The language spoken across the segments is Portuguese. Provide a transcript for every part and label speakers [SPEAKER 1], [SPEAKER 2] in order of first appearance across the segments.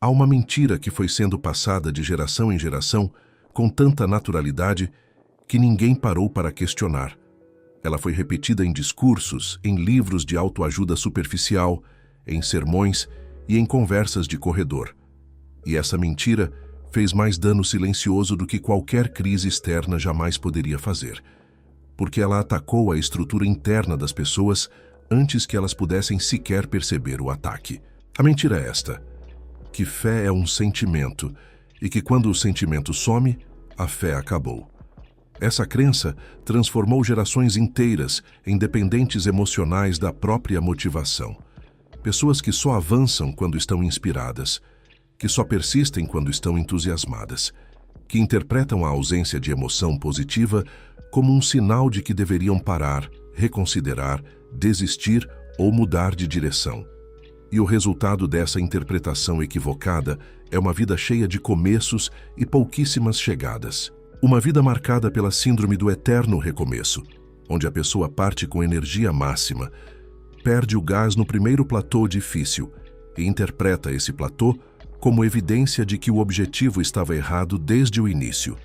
[SPEAKER 1] Há uma mentira que foi sendo passada de geração em geração com tanta naturalidade que ninguém parou para questionar. Ela foi repetida em discursos, em livros de autoajuda superficial, em sermões e em conversas de corredor. E essa mentira fez mais dano silencioso do que qualquer crise externa jamais poderia fazer, porque ela atacou a estrutura interna das pessoas antes que elas pudessem sequer perceber o ataque. A mentira é esta: que fé é um sentimento e que quando o sentimento some, a fé acabou. Essa crença transformou gerações inteiras em dependentes emocionais da própria motivação. Pessoas que só avançam quando estão inspiradas, que só persistem quando estão entusiasmadas, que interpretam a ausência de emoção positiva como um sinal de que deveriam parar, reconsiderar, desistir ou mudar de direção. E o resultado dessa interpretação equivocada é uma vida cheia de começos e pouquíssimas chegadas. Uma vida marcada pela síndrome do eterno recomeço, onde a pessoa parte com energia máxima, perde o gás no primeiro platô difícil e interpreta esse platô como evidência de que o objetivo estava errado desde o início.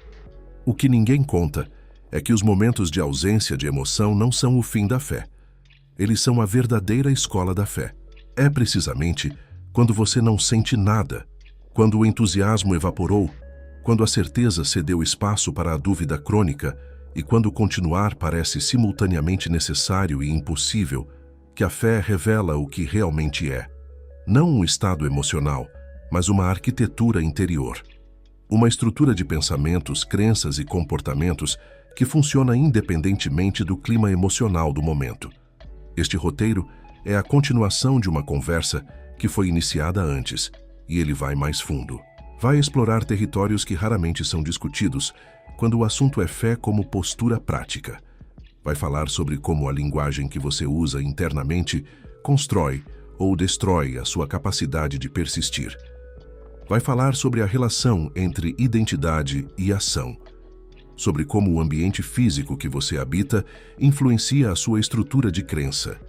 [SPEAKER 1] O que ninguém conta é que os momentos de ausência de emoção não são o fim da fé. Eles são a verdadeira escola da fé. É precisamente quando você não sente nada, quando o entusiasmo evaporou, quando a certeza cedeu espaço para a dúvida crônica e quando continuar parece simultaneamente necessário e impossível, que a fé revela o que realmente é. Não um estado emocional, mas uma arquitetura interior. Uma estrutura de pensamentos, crenças e comportamentos que funciona independentemente do clima emocional do momento. Este roteiro é a continuação de uma conversa que foi iniciada antes, e ele vai mais fundo. Vai explorar territórios que raramente são discutidos quando o assunto é fé como postura prática. Vai falar sobre como a linguagem que você usa internamente constrói ou destrói a sua capacidade de persistir. Vai falar sobre a relação entre identidade e ação, sobre como o ambiente físico que você habita influencia a sua estrutura de crença,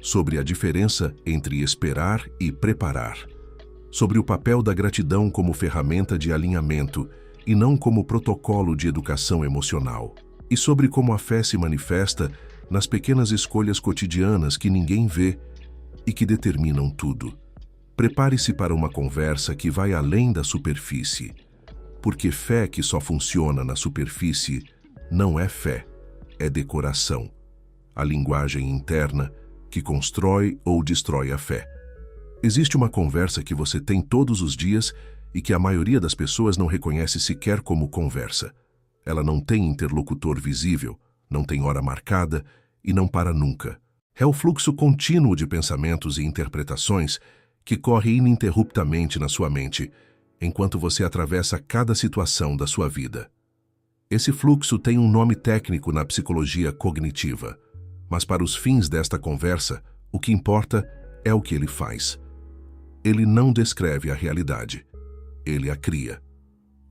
[SPEAKER 1] sobre a diferença entre esperar e preparar, sobre o papel da gratidão como ferramenta de alinhamento e não como protocolo de educação emocional, e sobre como a fé se manifesta nas pequenas escolhas cotidianas que ninguém vê e que determinam tudo. Prepare-se para uma conversa que vai além da superfície, porque fé que só funciona na superfície não é fé, é decoração, a linguagem interna que constrói ou destrói a fé. Existe uma conversa que você tem todos os dias e que a maioria das pessoas não reconhece sequer como conversa. Ela não tem interlocutor visível, não tem hora marcada e não para nunca. É o fluxo contínuo de pensamentos e interpretações que corre ininterruptamente na sua mente, enquanto você atravessa cada situação da sua vida. Esse fluxo tem um nome técnico na psicologia cognitiva, mas para os fins desta conversa, o que importa é o que ele faz. Ele não descreve a realidade, ele a cria.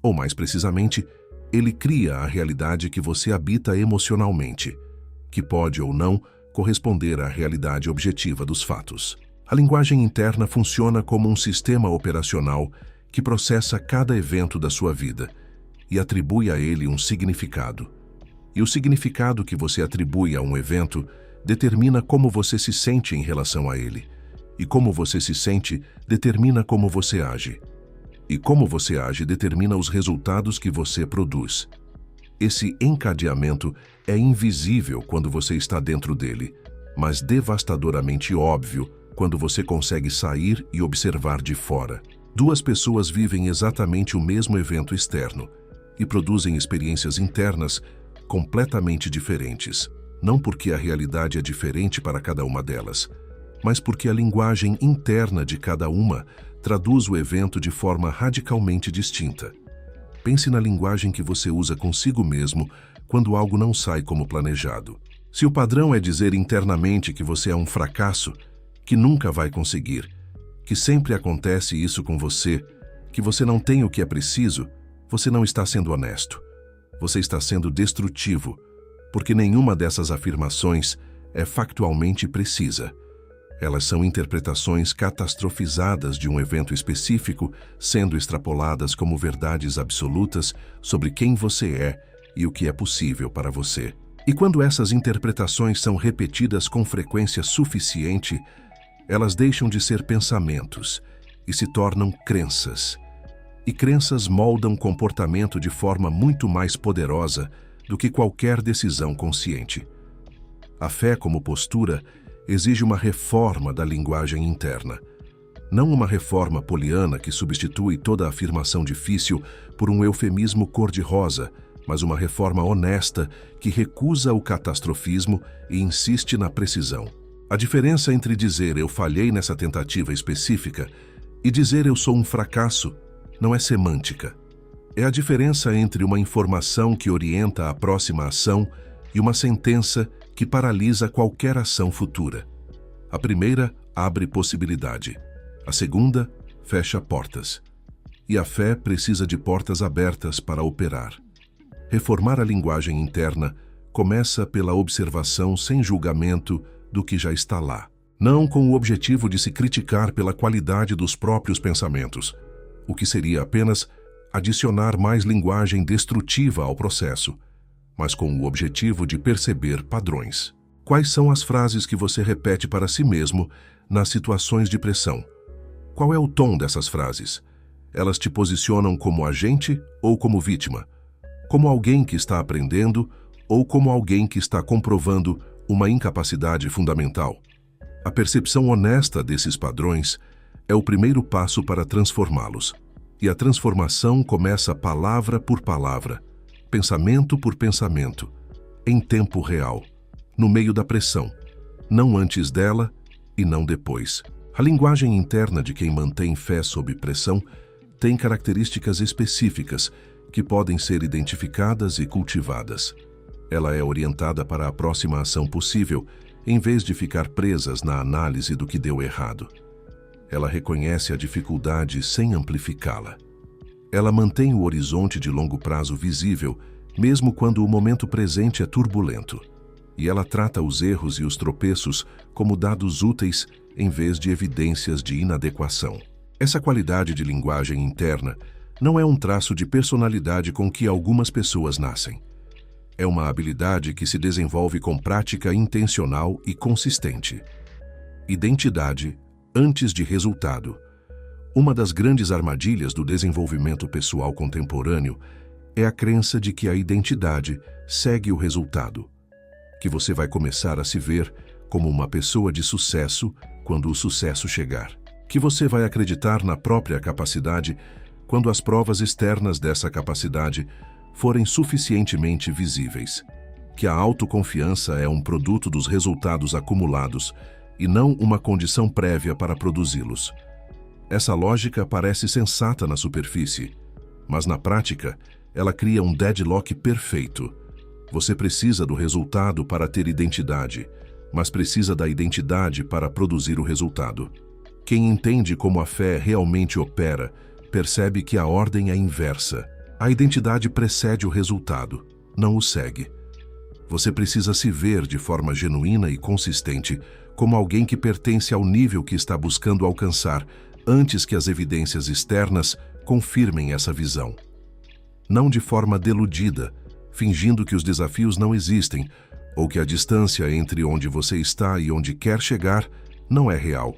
[SPEAKER 1] Ou mais precisamente, ele cria a realidade que você habita emocionalmente, que pode ou não corresponder à realidade objetiva dos fatos. A linguagem interna funciona como um sistema operacional que processa cada evento da sua vida e atribui a ele um significado. E o significado que você atribui a um evento determina como você se sente em relação a ele. E como você se sente determina como você age. E como você age determina os resultados que você produz. Esse encadeamento é invisível quando você está dentro dele, mas devastadoramente óbvio quando você consegue sair e observar de fora. Duas pessoas vivem exatamente o mesmo evento externo e produzem experiências internas completamente diferentes, não porque a realidade é diferente para cada uma delas, mas porque a linguagem interna de cada uma traduz o evento de forma radicalmente distinta. Pense na linguagem que você usa consigo mesmo quando algo não sai como planejado. Se o padrão é dizer internamente que você é um fracasso, que nunca vai conseguir, que sempre acontece isso com você, que você não tem o que é preciso, você não está sendo honesto. Você está sendo destrutivo, porque nenhuma dessas afirmações é factualmente precisa. Elas são interpretações catastrofizadas de um evento específico, sendo extrapoladas como verdades absolutas sobre quem você é e o que é possível para você. E quando essas interpretações são repetidas com frequência suficiente, elas deixam de ser pensamentos e se tornam crenças. E crenças moldam comportamento de forma muito mais poderosa do que qualquer decisão consciente. A fé como postura exige uma reforma da linguagem interna. Não uma reforma poliana que substitui toda afirmação difícil por um eufemismo cor-de-rosa, mas uma reforma honesta que recusa o catastrofismo e insiste na precisão. A diferença entre dizer eu falhei nessa tentativa específica e dizer eu sou um fracasso não é semântica. É a diferença entre uma informação que orienta a próxima ação e uma sentença que paralisa qualquer ação futura. A primeira abre possibilidade. A segunda fecha portas. E a fé precisa de portas abertas para operar. Reformar a linguagem interna começa pela observação sem julgamento do que já está lá. Não com o objetivo de se criticar pela qualidade dos próprios pensamentos, o que seria apenas adicionar mais linguagem destrutiva ao processo, mas com o objetivo de perceber padrões. Quais são as frases que você repete para si mesmo nas situações de pressão? Qual é o tom dessas frases? Elas te posicionam como agente ou como vítima? Como alguém que está aprendendo ou como alguém que está comprovando uma incapacidade fundamental? A percepção honesta desses padrões é o primeiro passo para transformá-los. E a transformação começa palavra por palavra, pensamento por pensamento, em tempo real, no meio da pressão, não antes dela e não depois. A linguagem interna de quem mantém fé sob pressão tem características específicas que podem ser identificadas e cultivadas. Ela é orientada para a próxima ação possível, em vez de ficar presas na análise do que deu errado. Ela reconhece a dificuldade sem amplificá-la. Ela mantém o horizonte de longo prazo visível, mesmo quando o momento presente é turbulento. E ela trata os erros e os tropeços como dados úteis em vez de evidências de inadequação. Essa qualidade de linguagem interna não é um traço de personalidade com que algumas pessoas nascem. É uma habilidade que se desenvolve com prática intencional e consistente. Identidade antes de resultado. Uma das grandes armadilhas do desenvolvimento pessoal contemporâneo é a crença de que a identidade segue o resultado, que você vai começar a se ver como uma pessoa de sucesso quando o sucesso chegar, que você vai acreditar na própria capacidade quando as provas externas dessa capacidade forem suficientemente visíveis, que a autoconfiança é um produto dos resultados acumulados e não uma condição prévia para produzi-los. Essa lógica parece sensata na superfície, mas na prática, ela cria um deadlock perfeito. Você precisa do resultado para ter identidade, mas precisa da identidade para produzir o resultado. Quem entende como a fé realmente opera, percebe que a ordem é inversa. A identidade precede o resultado, não o segue. Você precisa se ver de forma genuína e consistente como alguém que pertence ao nível que está buscando alcançar antes que as evidências externas confirmem essa visão. Não de forma deludida, fingindo que os desafios não existem ou que a distância entre onde você está e onde quer chegar não é real,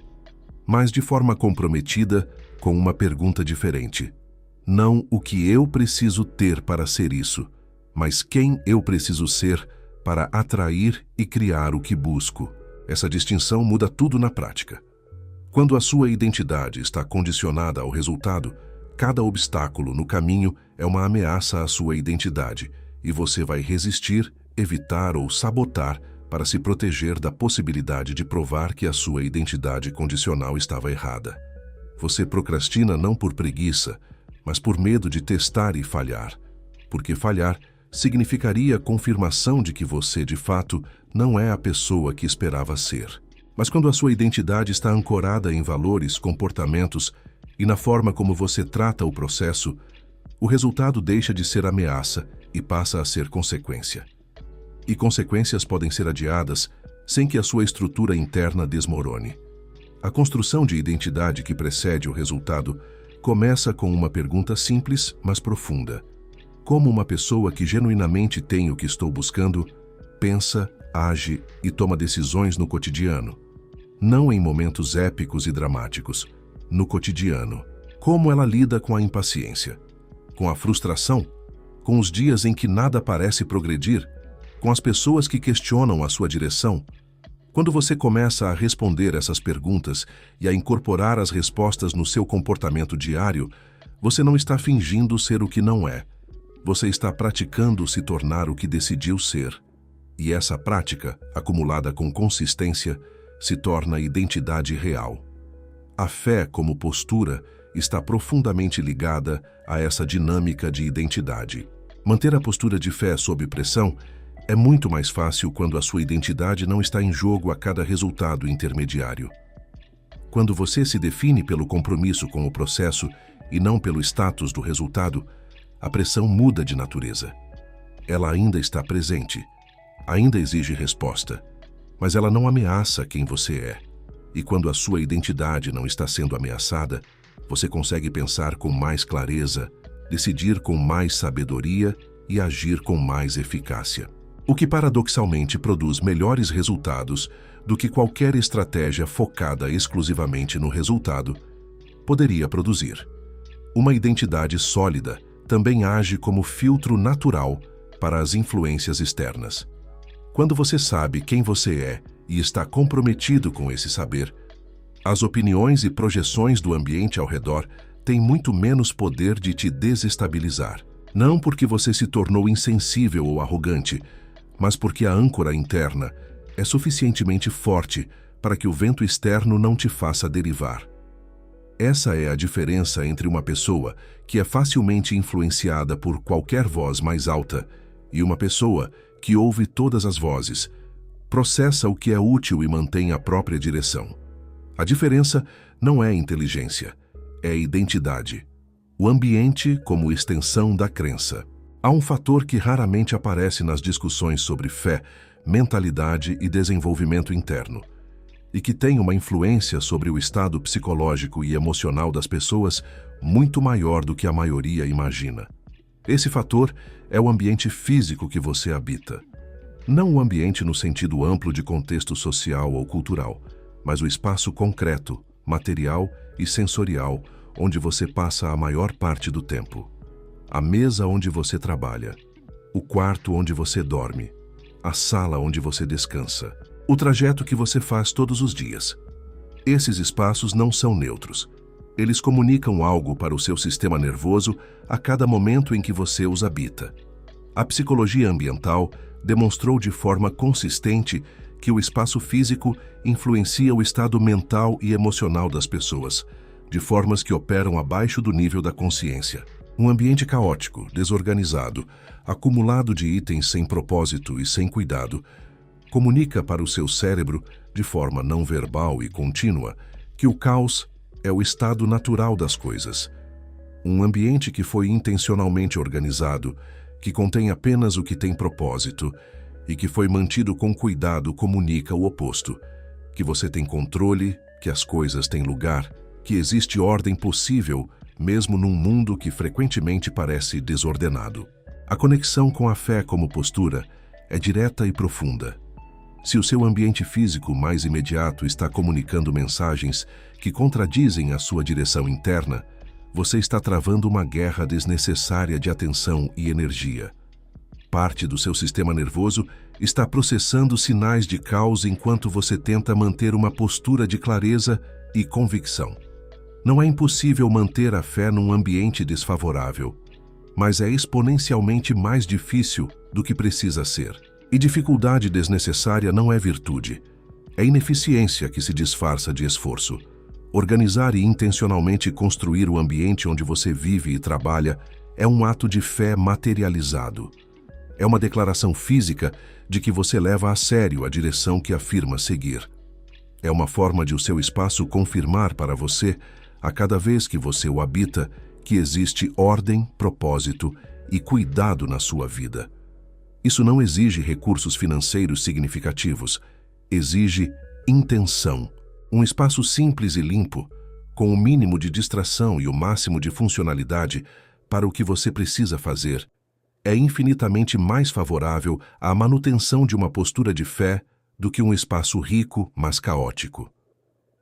[SPEAKER 1] mas de forma comprometida com uma pergunta diferente. Não o que eu preciso ter para ser isso, mas quem eu preciso ser para atrair e criar o que busco. Essa distinção muda tudo na prática. Quando a sua identidade está condicionada ao resultado, cada obstáculo no caminho é uma ameaça à sua identidade e você vai resistir, evitar ou sabotar para se proteger da possibilidade de provar que a sua identidade condicional estava errada. Você procrastina não por preguiça, mas por medo de testar e falhar, porque falhar significaria a confirmação de que você, de fato, não é a pessoa que esperava ser. Mas quando a sua identidade está ancorada em valores, comportamentos e na forma como você trata o processo, o resultado deixa de ser ameaça e passa a ser consequência. E consequências podem ser adiadas sem que a sua estrutura interna desmorone. A construção de identidade que precede o resultado começa com uma pergunta simples, mas profunda. Como uma pessoa que genuinamente tem o que estou buscando, pensa, age e toma decisões no cotidiano? Não em momentos épicos e dramáticos, no cotidiano. Como ela lida com a impaciência, com a frustração, com os dias em que nada parece progredir, com as pessoas que questionam a sua direção? Quando você começa a responder essas perguntas e a incorporar as respostas no seu comportamento diário, você não está fingindo ser o que não é. Você está praticando se tornar o que decidiu ser. E essa prática, acumulada com consistência, se torna identidade real. A fé, como postura, está profundamente ligada a essa dinâmica de identidade. Manter a postura de fé sob pressão é muito mais fácil quando a sua identidade não está em jogo a cada resultado intermediário. Quando você se define pelo compromisso com o processo e não pelo status do resultado, a pressão muda de natureza. Ela ainda está presente, ainda exige resposta, mas ela não ameaça quem você é. E quando a sua identidade não está sendo ameaçada, você consegue pensar com mais clareza, decidir com mais sabedoria e agir com mais eficácia. O que paradoxalmente produz melhores resultados do que qualquer estratégia focada exclusivamente no resultado poderia produzir. Uma identidade sólida também age como filtro natural para as influências externas. Quando você sabe quem você é e está comprometido com esse saber, as opiniões e projeções do ambiente ao redor têm muito menos poder de te desestabilizar. Não porque você se tornou insensível ou arrogante, mas porque a âncora interna é suficientemente forte para que o vento externo não te faça derivar. Essa é a diferença entre uma pessoa que é facilmente influenciada por qualquer voz mais alta e uma pessoa que ouve todas as vozes, processa o que é útil e mantém a própria direção. A diferença não é inteligência, é identidade. O ambiente como extensão da crença. Há um fator que raramente aparece nas discussões sobre fé, mentalidade e desenvolvimento interno, e que tem uma influência sobre o estado psicológico e emocional das pessoas muito maior do que a maioria imagina. Esse fator é o ambiente físico que você habita. Não o ambiente no sentido amplo de contexto social ou cultural, mas o espaço concreto, material e sensorial onde você passa a maior parte do tempo. A mesa onde você trabalha, o quarto onde você dorme, a sala onde você descansa, o trajeto que você faz todos os dias. Esses espaços não são neutros. Eles comunicam algo para o seu sistema nervoso a cada momento em que você os habita. A psicologia ambiental demonstrou de forma consistente que o espaço físico influencia o estado mental e emocional das pessoas, de formas que operam abaixo do nível da consciência. Um ambiente caótico, desorganizado, acumulado de itens sem propósito e sem cuidado, comunica para o seu cérebro, de forma não verbal e contínua, que o caos é o estado natural das coisas. Um ambiente que foi intencionalmente organizado, que contém apenas o que tem propósito e que foi mantido com cuidado comunica o oposto, que você tem controle, que as coisas têm lugar, que existe ordem possível, mesmo num mundo que frequentemente parece desordenado. A conexão com a fé como postura é direta e profunda. Se o seu ambiente físico mais imediato está comunicando mensagens que contradizem a sua direção interna, você está travando uma guerra desnecessária de atenção e energia. Parte do seu sistema nervoso está processando sinais de caos enquanto você tenta manter uma postura de clareza e convicção. Não é impossível manter a fé num ambiente desfavorável, mas é exponencialmente mais difícil do que precisa ser. E dificuldade desnecessária não é virtude. É ineficiência que se disfarça de esforço. Organizar e intencionalmente construir o ambiente onde você vive e trabalha é um ato de fé materializado. É uma declaração física de que você leva a sério a direção que afirma seguir. É uma forma de o seu espaço confirmar para você, a cada vez que você o habita, que existe ordem, propósito e cuidado na sua vida. Isso não exige recursos financeiros significativos, exige intenção. Um espaço simples e limpo, com o mínimo de distração e o máximo de funcionalidade para o que você precisa fazer, é infinitamente mais favorável à manutenção de uma postura de fé do que um espaço rico, mas caótico.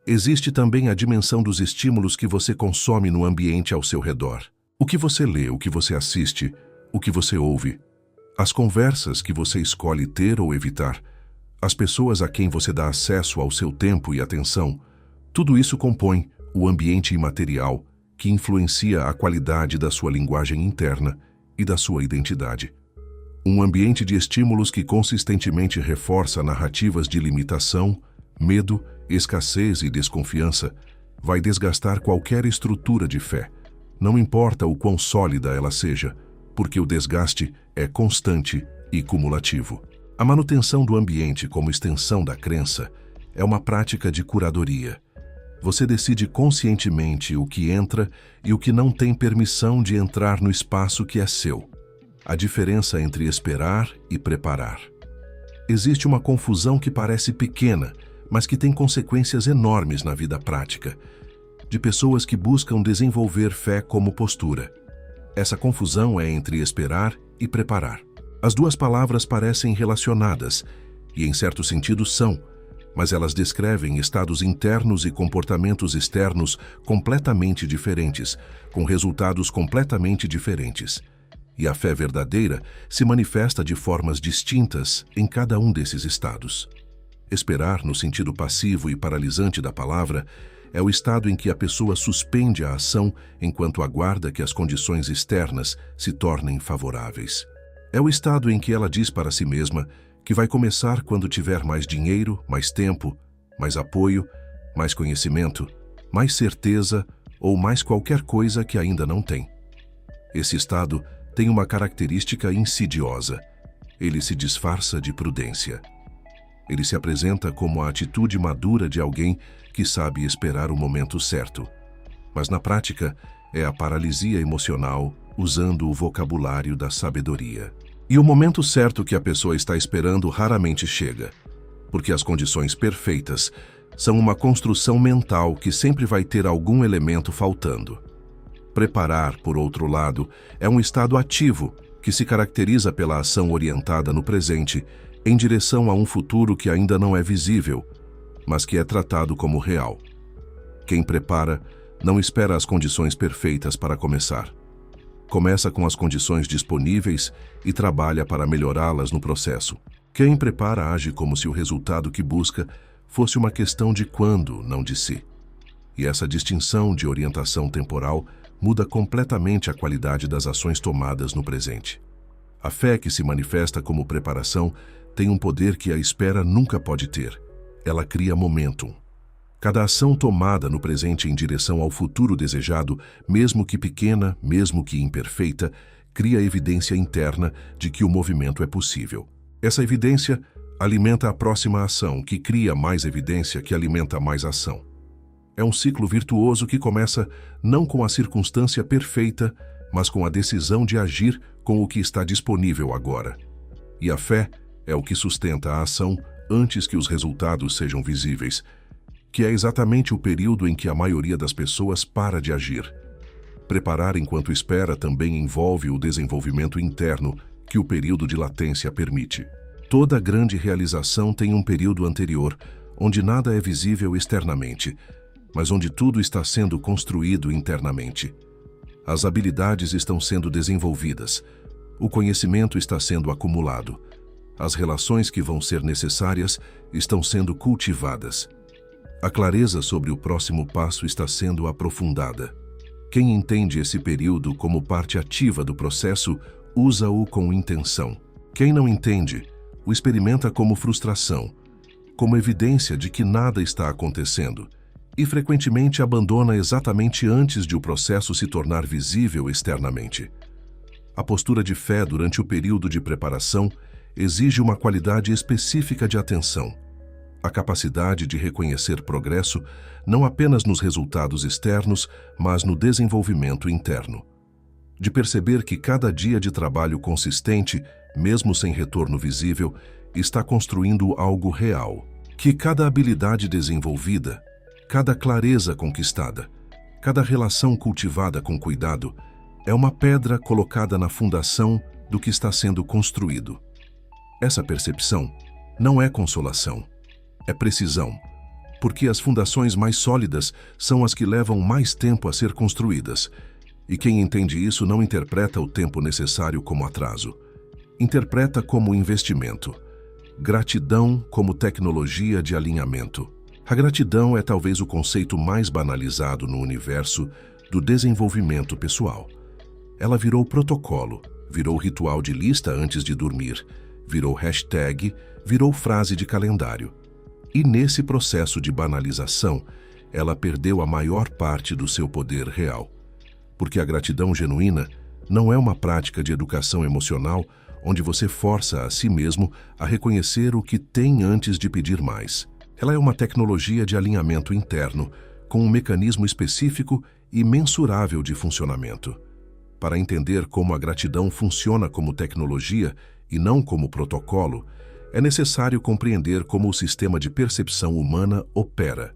[SPEAKER 1] Existe também a dimensão dos estímulos que você consome no ambiente ao seu redor. O que você lê, o que você assiste, o que você ouve, as conversas que você escolhe ter ou evitar, as pessoas a quem você dá acesso ao seu tempo e atenção, tudo isso compõe o ambiente imaterial que influencia a qualidade da sua linguagem interna e da sua identidade. Um ambiente de estímulos que consistentemente reforça narrativas de limitação, medo, escassez e desconfiança vai desgastar qualquer estrutura de fé, não importa o quão sólida ela seja, porque o desgaste é constante e cumulativo. A manutenção do ambiente como extensão da crença é uma prática de curadoria. Você decide conscientemente o que entra e o que não tem permissão de entrar no espaço que é seu. A diferença entre esperar e preparar. Existe uma confusão que parece pequena, mas que tem consequências enormes na vida prática, de pessoas que buscam desenvolver fé como postura. Essa confusão é entre esperar e preparar. As duas palavras parecem relacionadas, e em certo sentido são, mas elas descrevem estados internos e comportamentos externos completamente diferentes, com resultados completamente diferentes. E a fé verdadeira se manifesta de formas distintas em cada um desses estados. Esperar, no sentido passivo e paralisante da palavra, é o estado em que a pessoa suspende a ação enquanto aguarda que as condições externas se tornem favoráveis. É o estado em que ela diz para si mesma que vai começar quando tiver mais dinheiro, mais tempo, mais apoio, mais conhecimento, mais certeza ou mais qualquer coisa que ainda não tem. Esse estado tem uma característica insidiosa. Ele se disfarça de prudência. Ele se apresenta como a atitude madura de alguém que sabe esperar o momento certo. Mas na prática, é a paralisia emocional usando o vocabulário da sabedoria. E o momento certo que a pessoa está esperando raramente chega, porque as condições perfeitas são uma construção mental que sempre vai ter algum elemento faltando. Preparar, por outro lado, é um estado ativo que se caracteriza pela ação orientada no presente em direção a um futuro que ainda não é visível, mas que é tratado como real. Quem prepara não espera as condições perfeitas para começar. Começa com as condições disponíveis e trabalha para melhorá-las no processo. Quem prepara age como se o resultado que busca fosse uma questão de quando, não de si. E essa distinção de orientação temporal muda completamente a qualidade das ações tomadas no presente. A fé que se manifesta como preparação tem um poder que a espera nunca pode ter. Ela cria momentum. Cada ação tomada no presente em direção ao futuro desejado, mesmo que pequena, mesmo que imperfeita, cria evidência interna de que o movimento é possível. Essa evidência alimenta a próxima ação, que cria mais evidência, que alimenta mais ação. É um ciclo virtuoso que começa não com a circunstância perfeita, mas com a decisão de agir com o que está disponível agora. E a fé é o que sustenta a ação antes que os resultados sejam visíveis, que é exatamente o período em que a maioria das pessoas para de agir. Preparar enquanto espera também envolve o desenvolvimento interno que o período de latência permite. Toda grande realização tem um período anterior, onde nada é visível externamente, mas onde tudo está sendo construído internamente. As habilidades estão sendo desenvolvidas, o conhecimento está sendo acumulado, as relações que vão ser necessárias estão sendo cultivadas. A clareza sobre o próximo passo está sendo aprofundada. Quem entende esse período como parte ativa do processo, usa-o com intenção. Quem não entende, o experimenta como frustração, como evidência de que nada está acontecendo, e frequentemente abandona exatamente antes de o processo se tornar visível externamente. A postura de fé durante o período de preparação exige uma qualidade específica de atenção. A capacidade de reconhecer progresso não apenas nos resultados externos, mas no desenvolvimento interno. De perceber que cada dia de trabalho consistente, mesmo sem retorno visível, está construindo algo real. Que cada habilidade desenvolvida, Cada clareza conquistada, cada relação cultivada com cuidado, é uma pedra colocada na fundação do que está sendo construído. Essa percepção não é consolação, é precisão, porque as fundações mais sólidas são as que levam mais tempo a ser construídas, e quem entende isso não interpreta o tempo necessário como atraso. Interpreta como investimento. Gratidão como tecnologia de alinhamento. A gratidão é talvez o conceito mais banalizado no universo do desenvolvimento pessoal. Ela virou protocolo, virou ritual de lista antes de dormir, virou hashtag, virou frase de calendário. E nesse processo de banalização, ela perdeu a maior parte do seu poder real. Porque a gratidão genuína não é uma prática de educação emocional onde você força a si mesmo a reconhecer o que tem antes de pedir mais. Ela é uma tecnologia de alinhamento interno, com um mecanismo específico e mensurável de funcionamento. Para entender como a gratidão funciona como tecnologia e não como protocolo, é necessário compreender como o sistema de percepção humana opera.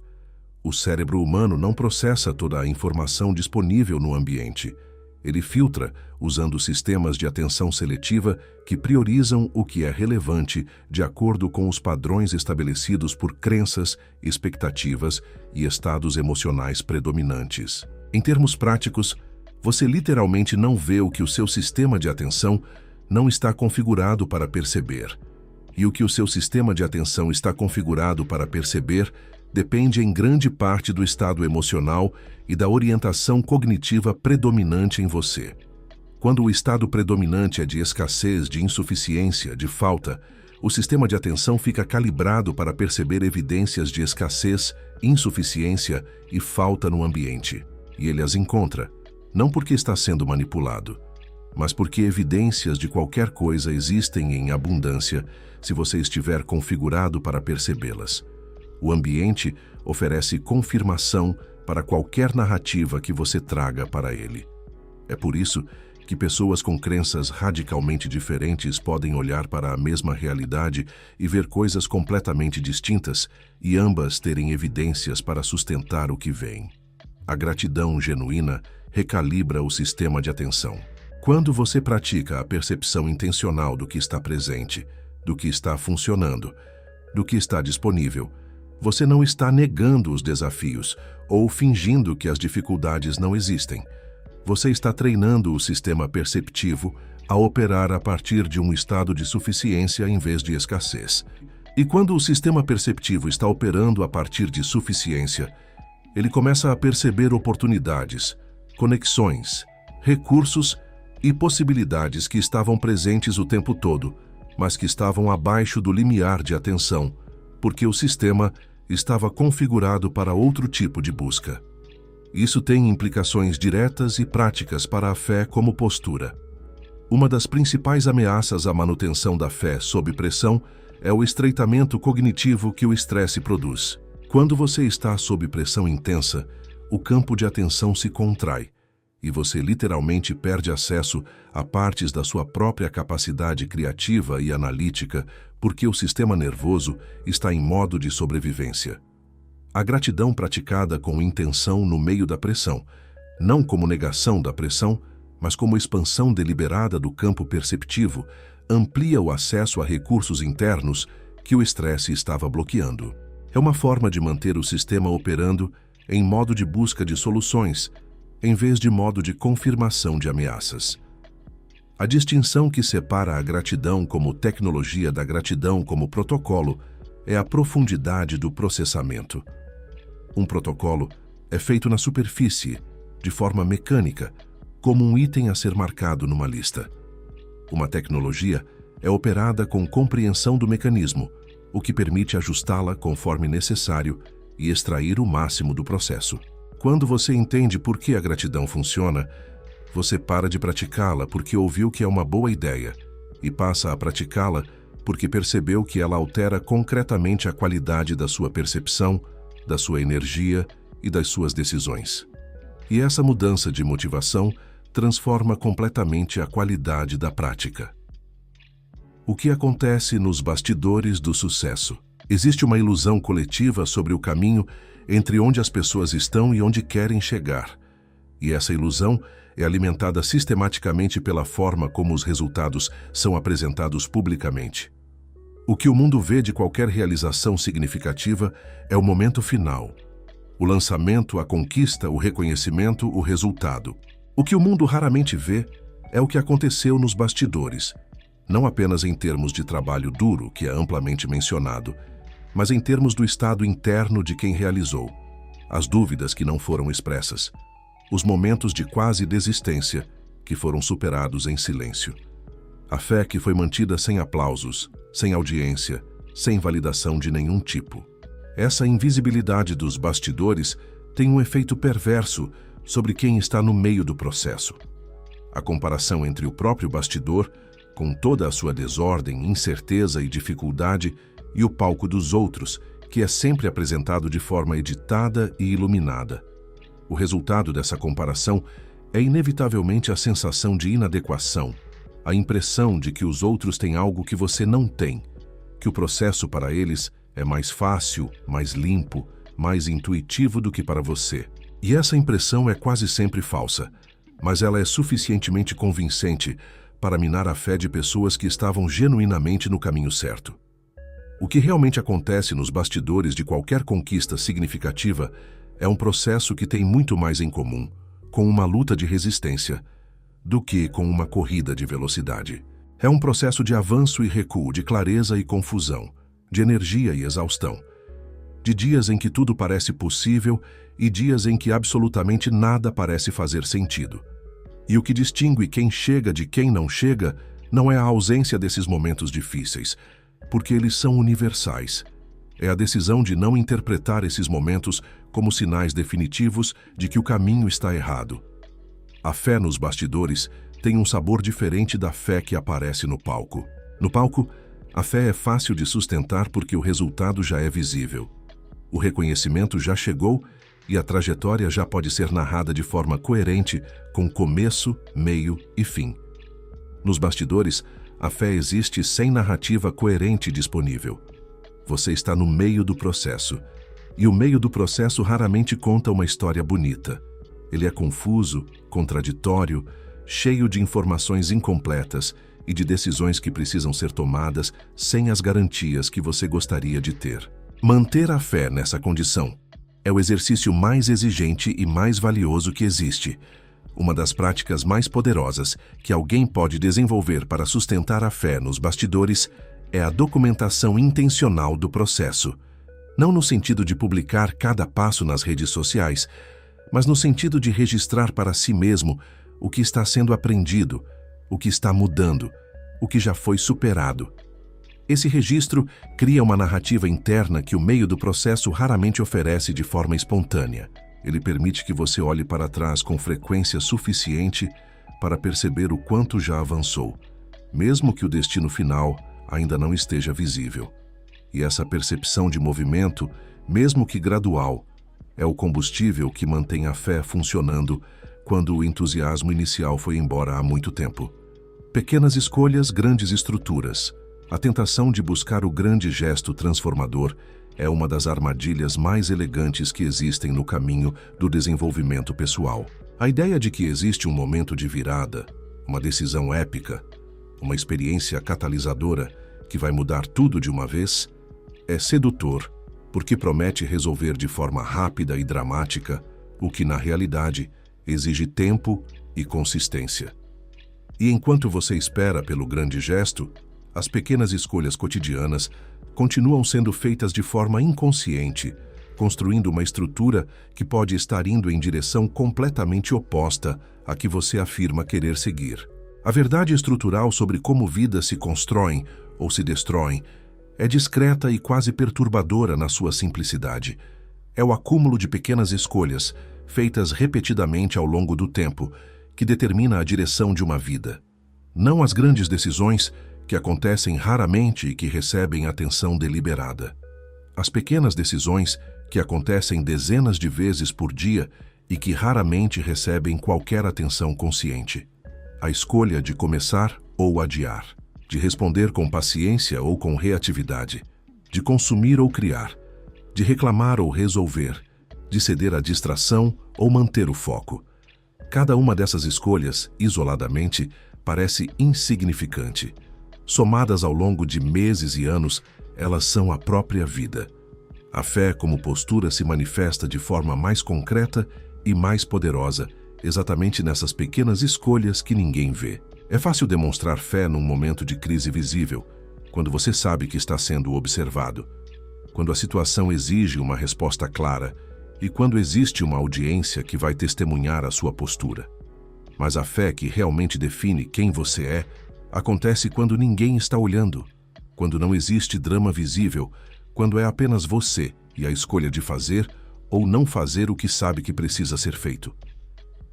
[SPEAKER 1] O cérebro humano não processa toda a informação disponível no ambiente. Ele filtra, usando sistemas de atenção seletiva que priorizam o que é relevante de acordo com os padrões estabelecidos por crenças, expectativas e estados emocionais predominantes. Em termos práticos, você literalmente não vê o que o seu sistema de atenção não está configurado para perceber. E o que o seu sistema de atenção está configurado para perceber depende em grande parte do estado emocional e da orientação cognitiva predominante em você. Quando o estado predominante é de escassez, de insuficiência, de falta, o sistema de atenção fica calibrado para perceber evidências de escassez, insuficiência e falta no ambiente. E ele as encontra, não porque está sendo manipulado, mas porque evidências de qualquer coisa existem em abundância se você estiver configurado para percebê-las. O ambiente oferece confirmação para qualquer narrativa que você traga para ele. É por isso que pessoas com crenças radicalmente diferentes podem olhar para a mesma realidade e ver coisas completamente distintas e ambas terem evidências para sustentar o que vem. A gratidão genuína recalibra o sistema de atenção. Quando você pratica a percepção intencional do que está presente, do que está funcionando, do que está disponível, você não está negando os desafios ou fingindo que as dificuldades não existem. Você está treinando o sistema perceptivo a operar a partir de um estado de suficiência em vez de escassez. E quando o sistema perceptivo está operando a partir de suficiência, ele começa a perceber oportunidades, conexões, recursos e possibilidades que estavam presentes o tempo todo, mas que estavam abaixo do limiar de atenção, porque o sistema estava configurado para outro tipo de busca. Isso tem implicações diretas e práticas para a fé como postura. Uma das principais ameaças à manutenção da fé sob pressão é o estreitamento cognitivo que o estresse produz. Quando você está sob pressão intensa, o campo de atenção se contrai e você literalmente perde acesso a partes da sua própria capacidade criativa e analítica porque o sistema nervoso está em modo de sobrevivência. A gratidão praticada com intenção no meio da pressão, não como negação da pressão, mas como expansão deliberada do campo perceptivo, amplia o acesso a recursos internos que o estresse estava bloqueando. É uma forma de manter o sistema operando em modo de busca de soluções, em vez de modo de confirmação de ameaças. A distinção que separa a gratidão como tecnologia da gratidão como protocolo é a profundidade do processamento. Um protocolo é feito na superfície, de forma mecânica, como um item a ser marcado numa lista. Uma tecnologia é operada com compreensão do mecanismo, o que permite ajustá-la conforme necessário e extrair o máximo do processo. Quando você entende por que a gratidão funciona, você para de praticá-la porque ouviu que é uma boa ideia e passa a praticá-la porque percebeu que ela altera concretamente a qualidade da sua percepção, da sua energia e das suas decisões. E essa mudança de motivação transforma completamente a qualidade da prática. O que acontece nos bastidores do sucesso? Existe uma ilusão coletiva sobre o caminho entre onde as pessoas estão e onde querem chegar. E essa ilusão é alimentada sistematicamente pela forma como os resultados são apresentados publicamente. O que o mundo vê de qualquer realização significativa é o momento final. O lançamento, a conquista, o reconhecimento, o resultado. O que o mundo raramente vê é o que aconteceu nos bastidores, não apenas em termos de trabalho duro, que é amplamente mencionado, mas em termos do estado interno de quem realizou, as dúvidas que não foram expressas, os momentos de quase desistência que foram superados em silêncio. A fé que foi mantida sem aplausos, sem audiência, sem validação de nenhum tipo. Essa invisibilidade dos bastidores tem um efeito perverso sobre quem está no meio do processo. A comparação entre o próprio bastidor, com toda a sua desordem, incerteza e dificuldade, e o palco dos outros, que é sempre apresentado de forma editada e iluminada. O resultado dessa comparação é inevitavelmente a sensação de inadequação, a impressão de que os outros têm algo que você não tem, que o processo para eles é mais fácil, mais limpo, mais intuitivo do que para você. E essa impressão é quase sempre falsa, mas ela é suficientemente convincente para minar a fé de pessoas que estavam genuinamente no caminho certo. O que realmente acontece nos bastidores de qualquer conquista significativa é um processo que tem muito mais em comum com uma luta de resistência do que com uma corrida de velocidade. É um processo de avanço e recuo, de clareza e confusão, de energia e exaustão, de dias em que tudo parece possível e dias em que absolutamente nada parece fazer sentido. E o que distingue quem chega de quem não chega não é a ausência desses momentos difíceis, porque eles são universais. É a decisão de não interpretar esses momentos como sinais definitivos de que o caminho está errado. A fé nos bastidores tem um sabor diferente da fé que aparece no palco. No palco, a fé é fácil de sustentar porque o resultado já é visível. O reconhecimento já chegou e a trajetória já pode ser narrada de forma coerente, com começo, meio e fim. Nos bastidores, a fé existe sem narrativa coerente disponível. Você está no meio do processo, e o meio do processo raramente conta uma história bonita. Ele é confuso, contraditório, cheio de informações incompletas e de decisões que precisam ser tomadas sem as garantias que você gostaria de ter. Manter a fé nessa condição é o exercício mais exigente e mais valioso que existe. Uma das práticas mais poderosas que alguém pode desenvolver para sustentar a fé nos bastidores é a documentação intencional do processo. Não no sentido de publicar cada passo nas redes sociais, mas no sentido de registrar para si mesmo o que está sendo aprendido, o que está mudando, o que já foi superado. Esse registro cria uma narrativa interna que o meio do processo raramente oferece de forma espontânea. Ele permite que você olhe para trás com frequência suficiente para perceber o quanto já avançou, mesmo que o destino final ainda não esteja visível. E essa percepção de movimento, mesmo que gradual, é o combustível que mantém a fé funcionando quando o entusiasmo inicial foi embora há muito tempo. Pequenas escolhas, grandes estruturas. A tentação de buscar o grande gesto transformador é uma das armadilhas mais elegantes que existem no caminho do desenvolvimento pessoal. A ideia de que existe um momento de virada, uma decisão épica, uma experiência catalisadora que vai mudar tudo de uma vez, é sedutor, porque promete resolver de forma rápida e dramática o que, na realidade, exige tempo e consistência. E enquanto você espera pelo grande gesto, as pequenas escolhas cotidianas continuam sendo feitas de forma inconsciente, construindo uma estrutura que pode estar indo em direção completamente oposta à que você afirma querer seguir. A verdade estrutural sobre como vidas se constroem ou se destroem é discreta e quase perturbadora na sua simplicidade. É o acúmulo de pequenas escolhas, feitas repetidamente ao longo do tempo, que determina a direção de uma vida. Não as grandes decisões, que acontecem raramente e que recebem atenção deliberada. As pequenas decisões, que acontecem dezenas de vezes por dia e que raramente recebem qualquer atenção consciente. A escolha de começar ou adiar, de responder com paciência ou com reatividade, de consumir ou criar, de reclamar ou resolver, de ceder à distração ou manter o foco. Cada uma dessas escolhas, isoladamente, parece insignificante. Somadas ao longo de meses e anos, elas são a própria vida. A fé como postura se manifesta de forma mais concreta e mais poderosa, exatamente nessas pequenas escolhas que ninguém vê. É fácil demonstrar fé num momento de crise visível, quando você sabe que está sendo observado, quando a situação exige uma resposta clara e quando existe uma audiência que vai testemunhar a sua postura. Mas a fé que realmente define quem você é acontece quando ninguém está olhando, quando não existe drama visível, quando é apenas você e a escolha de fazer ou não fazer o que sabe que precisa ser feito.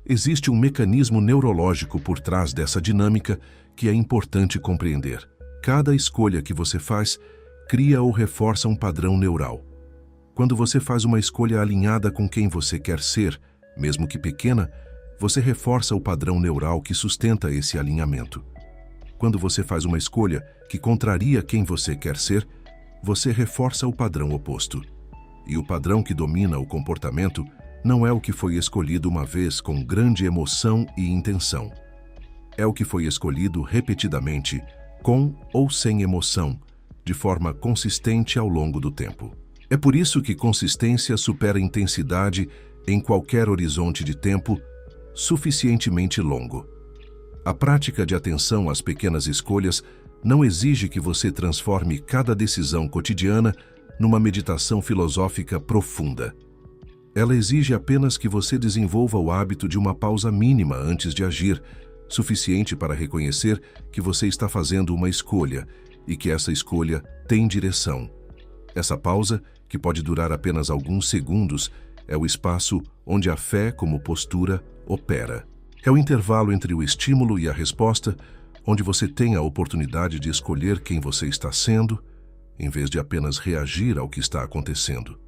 [SPEAKER 1] Existe um mecanismo neurológico por trás dessa dinâmica que é importante compreender. Cada escolha que você faz cria ou reforça um padrão neural. Quando você faz uma escolha alinhada com quem você quer ser, mesmo que pequena, você reforça o padrão neural que sustenta esse alinhamento. Quando você faz uma escolha que contraria quem você quer ser, você reforça o padrão oposto. E o padrão que domina o comportamento não é o que foi escolhido uma vez com grande emoção e intenção. É o que foi escolhido repetidamente, com ou sem emoção, de forma consistente ao longo do tempo. É por isso que consistência supera intensidade em qualquer horizonte de tempo suficientemente longo. A prática de atenção às pequenas escolhas não exige que você transforme cada decisão cotidiana numa meditação filosófica profunda. Ela exige apenas que você desenvolva o hábito de uma pausa mínima antes de agir, suficiente para reconhecer que você está fazendo uma escolha e que essa escolha tem direção. Essa pausa, que pode durar apenas alguns segundos, é o espaço onde a fé, como postura, opera. É o intervalo entre o estímulo e a resposta, onde você tem a oportunidade de escolher quem você está sendo, em vez de apenas reagir ao que está acontecendo.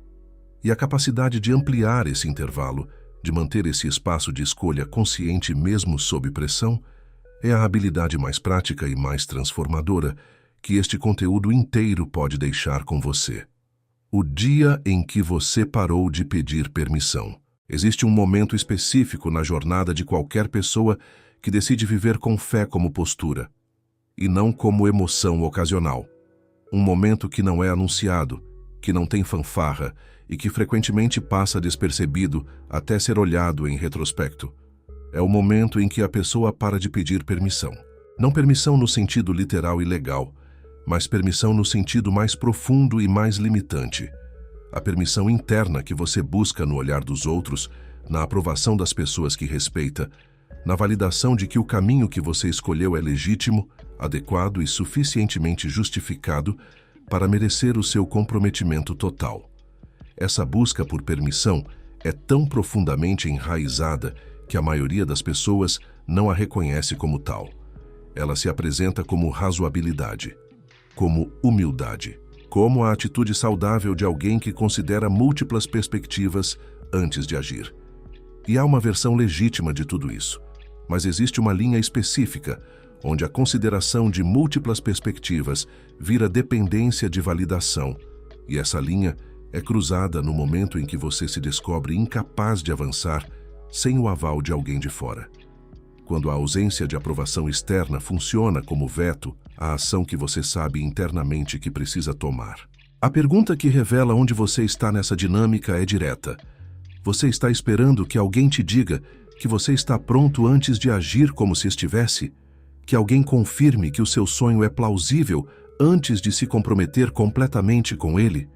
[SPEAKER 1] E a capacidade de ampliar esse intervalo, de manter esse espaço de escolha consciente mesmo sob pressão, é a habilidade mais prática e mais transformadora que este conteúdo inteiro pode deixar com você. O dia em que você parou de pedir permissão. Existe um momento específico na jornada de qualquer pessoa que decide viver com fé como postura, e não como emoção ocasional. Um momento que não é anunciado, que não tem fanfarra e que frequentemente passa despercebido até ser olhado em retrospecto. É o momento em que a pessoa para de pedir permissão. Não permissão no sentido literal e legal, mas permissão no sentido mais profundo e mais limitante. A permissão interna que você busca no olhar dos outros, na aprovação das pessoas que respeita, na validação de que o caminho que você escolheu é legítimo, adequado e suficientemente justificado para merecer o seu comprometimento total. Essa busca por permissão é tão profundamente enraizada que a maioria das pessoas não a reconhece como tal. Ela se apresenta como razoabilidade, como humildade, como a atitude saudável de alguém que considera múltiplas perspectivas antes de agir. E há uma versão legítima de tudo isso, mas existe uma linha específica onde a consideração de múltiplas perspectivas vira dependência de validação, e essa linha é cruzada no momento em que você se descobre incapaz de avançar sem o aval de alguém de fora. Quando a ausência de aprovação externa funciona como veto à ação que você sabe internamente que precisa tomar. A pergunta que revela onde você está nessa dinâmica é direta. Você está esperando que alguém te diga que você está pronto antes de agir como se estivesse? Que alguém confirme que o seu sonho é plausível antes de se comprometer completamente com ele?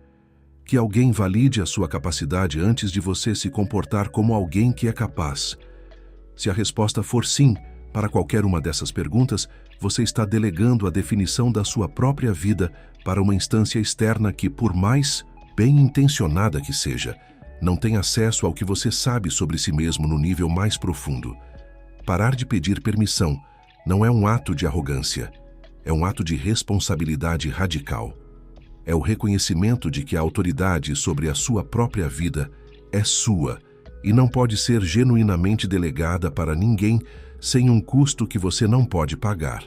[SPEAKER 1] Que alguém valide a sua capacidade antes de você se comportar como alguém que é capaz? Se a resposta for sim, para qualquer uma dessas perguntas, você está delegando a definição da sua própria vida para uma instância externa que, por mais bem-intencionada que seja, não tem acesso ao que você sabe sobre si mesmo no nível mais profundo. Parar de pedir permissão não é um ato de arrogância, é um ato de responsabilidade radical. É o reconhecimento de que a autoridade sobre a sua própria vida é sua e não pode ser genuinamente delegada para ninguém sem um custo que você não pode pagar.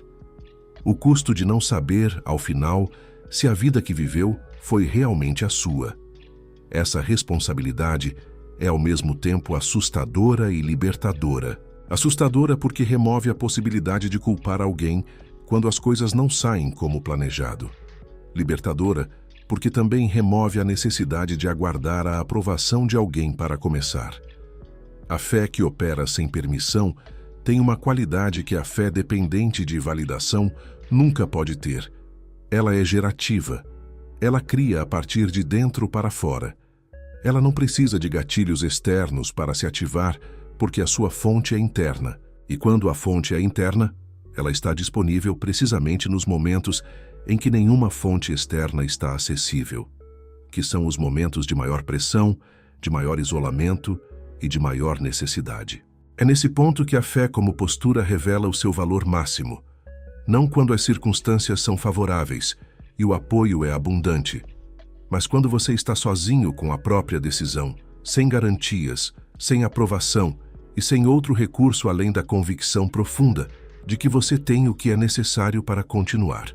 [SPEAKER 1] O custo de não saber, ao final, se a vida que viveu foi realmente a sua. Essa responsabilidade é ao mesmo tempo assustadora e libertadora. Assustadora porque remove a possibilidade de culpar alguém quando as coisas não saem como planejado. Libertadora porque também remove a necessidade de aguardar a aprovação de alguém para começar. A fé que opera sem permissão tem uma qualidade que a fé dependente de validação nunca pode ter. Ela é gerativa. Ela cria a partir de dentro para fora. Ela não precisa de gatilhos externos para se ativar, porque a sua fonte é interna. E quando a fonte é interna, ela está disponível precisamente nos momentos em que nenhuma fonte externa está acessível, que são os momentos de maior pressão, de maior isolamento e de maior necessidade. É nesse ponto que a fé como postura revela o seu valor máximo, não quando as circunstâncias são favoráveis e o apoio é abundante, mas quando você está sozinho com a própria decisão, sem garantias, sem aprovação e sem outro recurso além da convicção profunda de que você tem o que é necessário para continuar.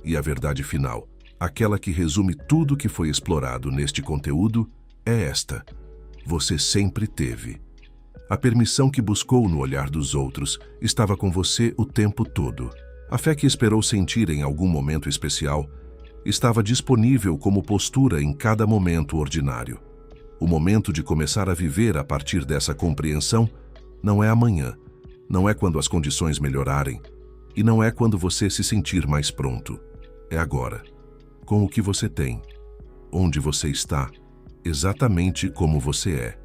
[SPEAKER 1] E a verdade final, aquela que resume tudo que foi explorado neste conteúdo, é esta: você sempre teve. A permissão que buscou no olhar dos outros estava com você o tempo todo. A fé que esperou sentir em algum momento especial estava disponível como postura em cada momento ordinário. O momento de começar a viver a partir dessa compreensão não é amanhã, não é quando as condições melhorarem, e não é quando você se sentir mais pronto. É agora, com o que você tem, onde você está, exatamente como você é.